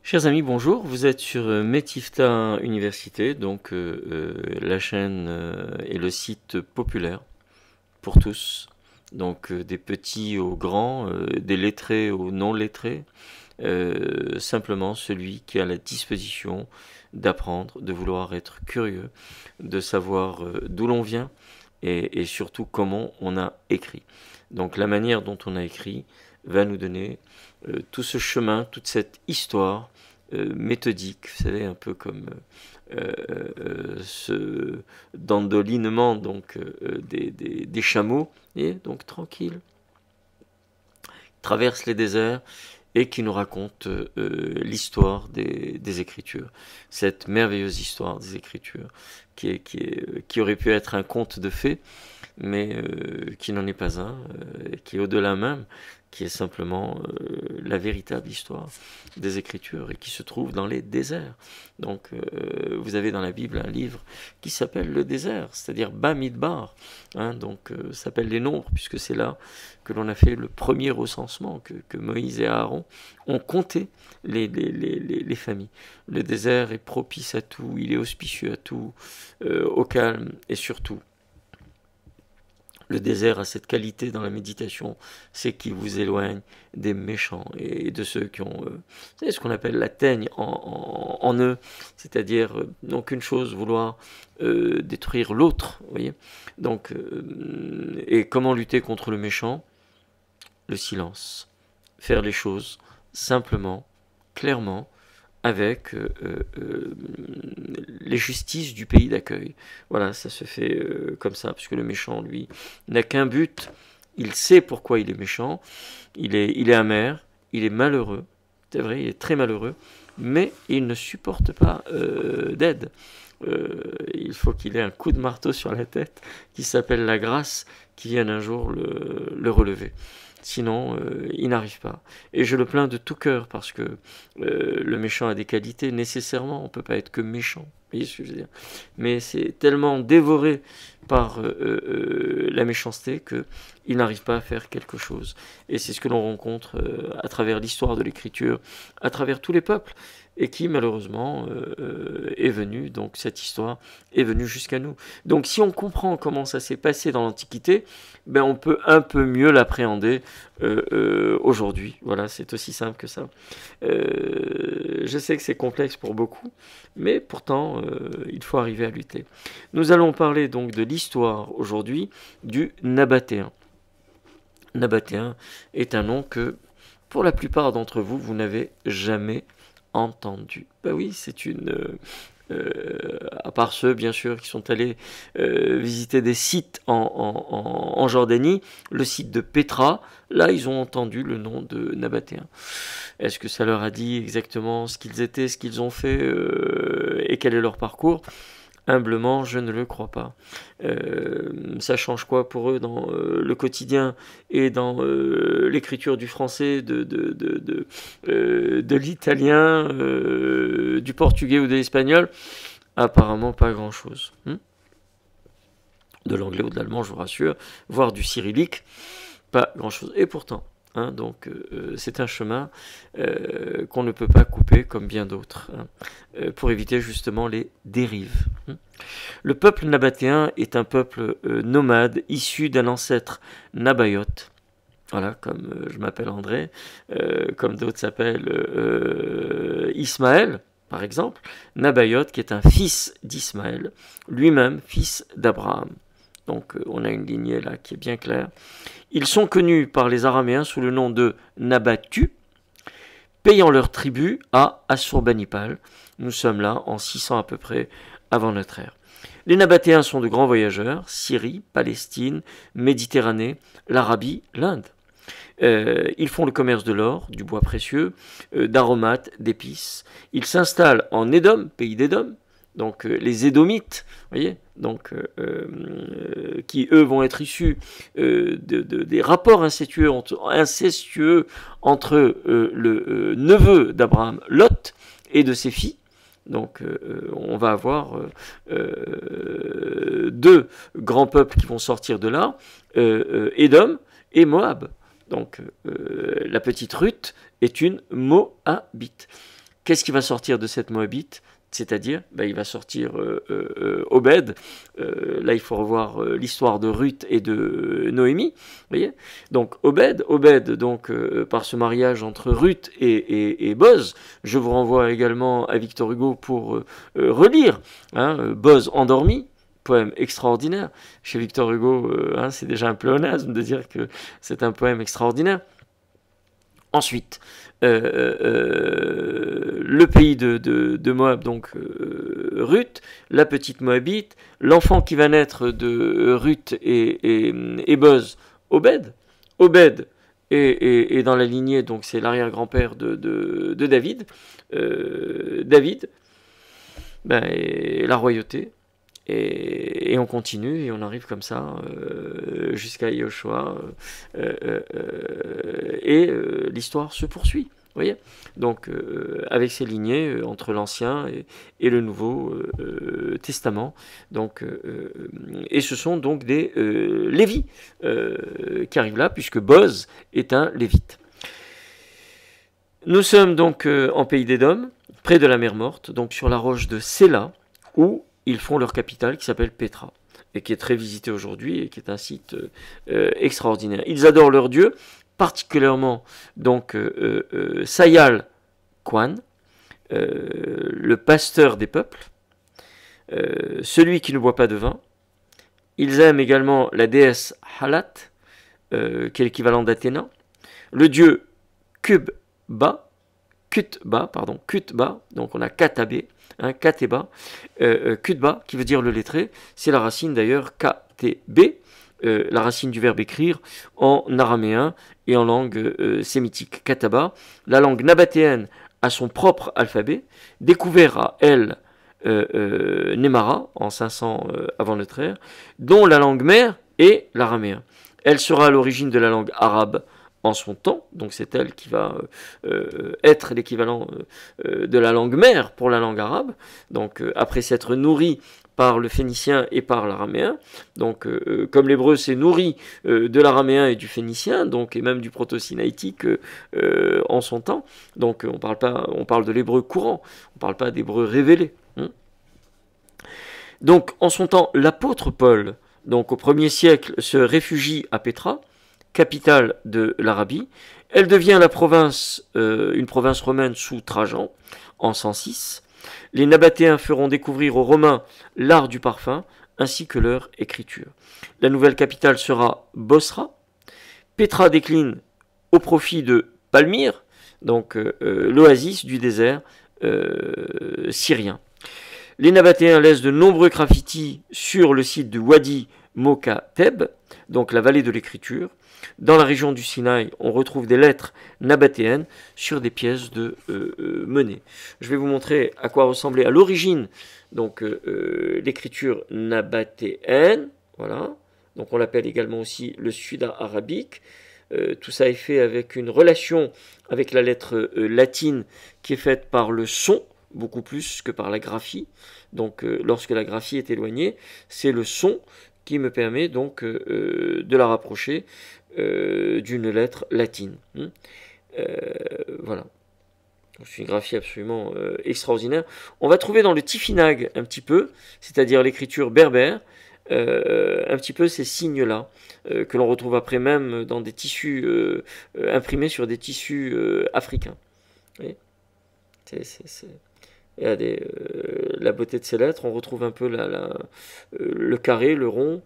Chers amis, bonjour. Vous êtes sur Metifta Université, donc la chaîne et le site populaire pour tous. Donc des petits aux grands, des lettrés aux non lettrés. Simplement celui qui a la disposition d'apprendre, de vouloir être curieux, de savoir d'où l'on vient et surtout comment on a écrit. Donc la manière dont on a écrit va nous donner tout ce chemin, toute cette histoire méthodique, vous savez, un peu comme ce dandolinement donc, des chameaux, et donc tranquille, traverse les déserts et qui nous raconte l'histoire des Écritures, cette merveilleuse histoire des Écritures, qui aurait pu être un conte de fées, mais qui n'en est pas un, qui est au-delà même, qui est simplement la véritable histoire des Écritures et qui se trouve dans les déserts. Donc vous avez dans la Bible un livre qui s'appelle le désert, c'est-à-dire Bamidbar, hein, donc ça s'appelle les nombres, puisque c'est là que l'on a fait le premier recensement, que Moïse et Aaron ont compté les familles. Le désert est propice à tout, il est auspicieux à tout, au calme et surtout. Le désert a cette qualité dans la méditation, c'est qu'il vous éloigne des méchants et de ceux qui ont, vous savez, ce qu'on appelle la teigne en eux, c'est-à-dire donc une chose, vouloir détruire l'autre, vous voyez. Donc, et comment lutter contre le méchant? Le silence, faire les choses simplement, clairement, avec les justices du pays d'accueil. Voilà, ça se fait comme ça, parce que le méchant, lui, n'a qu'un but, il sait pourquoi il est méchant, il est amer, il est malheureux, c'est vrai, il est très malheureux, mais il ne supporte pas d'aide. Il faut qu'il ait un coup de marteau sur la tête qui s'appelle la grâce, qui vienne un jour le relever. Sinon, il n'arrive pas. Et je le plains de tout cœur parce que le méchant a des qualités, nécessairement, on ne peut pas être que méchant. Vous voyez ce que je veux dire? Mais c'est tellement dévoré par la méchanceté qu'il n'arrive pas à faire quelque chose. Et c'est ce que l'on rencontre à travers l'histoire de l'écriture, à travers tous les peuples, et qui malheureusement est venu, donc cette histoire est venue jusqu'à nous. Donc si on comprend comment ça s'est passé dans l'Antiquité, ben on peut un peu mieux l'appréhender aujourd'hui. Voilà, c'est aussi simple que ça. Je sais que c'est complexe pour beaucoup, mais pourtant il faut arriver à lutter. Nous allons parler donc de l'histoire aujourd'hui du Nabatéen. Nabatéen est un nom que pour la plupart d'entre vous, vous n'avez jamais entendu. Ben oui, c'est une... à part ceux, bien sûr, qui sont allés visiter des sites en Jordanie, le site de Pétra, là, ils ont entendu le nom de Nabatéen. Est-ce que ça leur a dit exactement ce qu'ils étaient, ce qu'ils ont fait et quel est leur parcours? Humblement, je ne le crois pas. Ça change quoi pour eux dans le quotidien et dans l'écriture du français, de l'italien, du portugais ou de l'espagnol? Apparemment pas grand-chose. De l'anglais ou de l'allemand, je vous rassure, voire du cyrillique, pas grand-chose. Et pourtant, hein, donc c'est un chemin qu'on ne peut pas couper comme bien d'autres, hein, pour éviter justement les dérives. Le peuple nabatéen est un peuple nomade issu d'un ancêtre nabayote. Voilà, comme je m'appelle André, comme d'autres s'appellent Ismaël, par exemple. Nabayote qui est un fils d'Ismaël, lui-même fils d'Abraham. Donc on a une lignée là qui est bien claire. Ils sont connus par les Araméens sous le nom de Nabatu, payant leur tribut à Assurbanipal. Nous sommes là en 600 à peu près avant notre ère. Les Nabatéens sont de grands voyageurs, Syrie, Palestine, Méditerranée, l'Arabie, l'Inde. Ils font le commerce de l'or, du bois précieux, d'aromates, d'épices. Ils s'installent en Édom, pays d'Édom, donc les Édomites, voyez, donc qui eux vont être issus des rapports incestueux entre le neveu d'Abraham, Lot, et de ses filles. Donc on va avoir deux grands peuples qui vont sortir de là, Édom et Moab. Donc la petite Ruth est une Moabite. Qu'est-ce qui va sortir de cette Moabite? C'est-à-dire, il va sortir Obed. Là, il faut revoir l'histoire de Ruth et de Noémie. Vous voyez, donc Obed, donc par ce mariage entre Ruth et Boz. Je vous renvoie également à Victor Hugo pour relire Boz endormi. Poème extraordinaire. Chez Victor Hugo, c'est déjà un pléonasme de dire que c'est un poème extraordinaire. Ensuite, le pays de Moab, donc Ruth, la petite Moabite, l'enfant qui va naître de Ruth et Boz, Obed. Obed est dans la lignée, donc c'est l'arrière-grand-père de David. David, et la royauté. Et on continue et on arrive comme ça jusqu'à Yoshua et l'histoire se poursuit. Vous voyez, donc avec ces lignées entre l'Ancien et le Nouveau Testament. Donc, et ce sont donc des Lévis qui arrivent là, puisque Boz est un Lévite. Nous sommes donc en pays d'Édom, près de la mer Morte, donc sur la roche de Séla, où ils font leur capitale qui s'appelle Pétra, et qui est très visitée aujourd'hui, et qui est un site extraordinaire. Ils adorent leur Dieu, particulièrement donc Sayal Kwan, le pasteur des peuples, celui qui ne boit pas de vin. Ils aiment également la déesse Halat, qui est l'équivalent d'Athéna, le dieu Kutba, donc on a Katabé, Kateba, Kutba, qui veut dire le lettré, c'est la racine d'ailleurs KTB, la racine du verbe écrire en araméen et en langue sémitique. Kataba, la langue nabatéenne a son propre alphabet, découvert à El Nemara en 500 avant notre ère, dont la langue mère est l'araméen. Elle sera à l'origine de la langue arabe en son temps, donc c'est elle qui va être l'équivalent de la langue mère pour la langue arabe, donc après s'être nourrie par le phénicien et par l'araméen, donc comme l'hébreu s'est nourri de l'araméen et du phénicien, donc et même du proto-sinaïtique en son temps, donc on parle de l'hébreu courant, on ne parle pas d'hébreu révélé. Donc en son temps, l'apôtre Paul, donc au 1er siècle, se réfugie à Pétra, capitale de l'Arabie. Elle devient une province romaine sous Trajan, en 106. Les Nabatéens feront découvrir aux Romains l'art du parfum, ainsi que leur écriture. La nouvelle capitale sera Bosra. Pétra décline au profit de Palmyre, donc l'oasis du désert syrien. Les Nabatéens laissent de nombreux graffitis sur le site de Wadi Mokateb, donc la vallée de l'écriture. Dans la région du Sinaï, on retrouve des lettres nabatéennes sur des pièces de monnaie. Je vais vous montrer à quoi ressemblait à l'origine donc l'écriture nabatéenne. Voilà. Donc on l'appelle également aussi le sud-arabique. Tout ça est fait avec une relation avec la lettre latine qui est faite par le son, beaucoup plus que par la graphie. Donc lorsque la graphie est éloignée, c'est le son qui me permet donc de la rapprocher d'une lettre latine. Voilà. C'est une graphie absolument extraordinaire. On va trouver dans le tifinagh un petit peu, c'est-à-dire l'écriture berbère, un petit peu ces signes-là, que l'on retrouve après même dans des tissus imprimés sur des tissus africains. Il y a la beauté de ces lettres, on retrouve un peu le carré, le rond.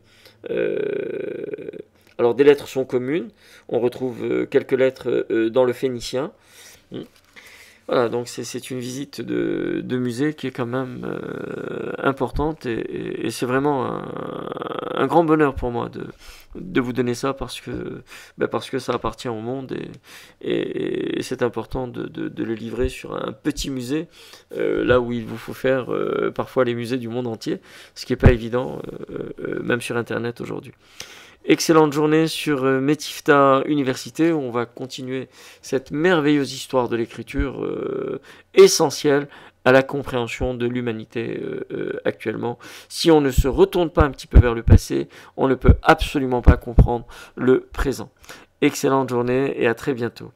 Alors des lettres sont communes, on retrouve quelques lettres dans le phénicien. Voilà, donc c'est une visite de musée qui est quand même importante et c'est vraiment un grand bonheur pour moi de vous donner ça parce que ça appartient au monde et c'est important de le livrer sur un petit musée là où il vous faut faire parfois les musées du monde entier, ce qui n'est pas évident même sur internet aujourd'hui. Excellente journée sur Metifta Université, où on va continuer cette merveilleuse histoire de l'écriture essentielle à la compréhension de l'humanité actuellement. Si on ne se retourne pas un petit peu vers le passé, on ne peut absolument pas comprendre le présent. Excellente journée et à très bientôt.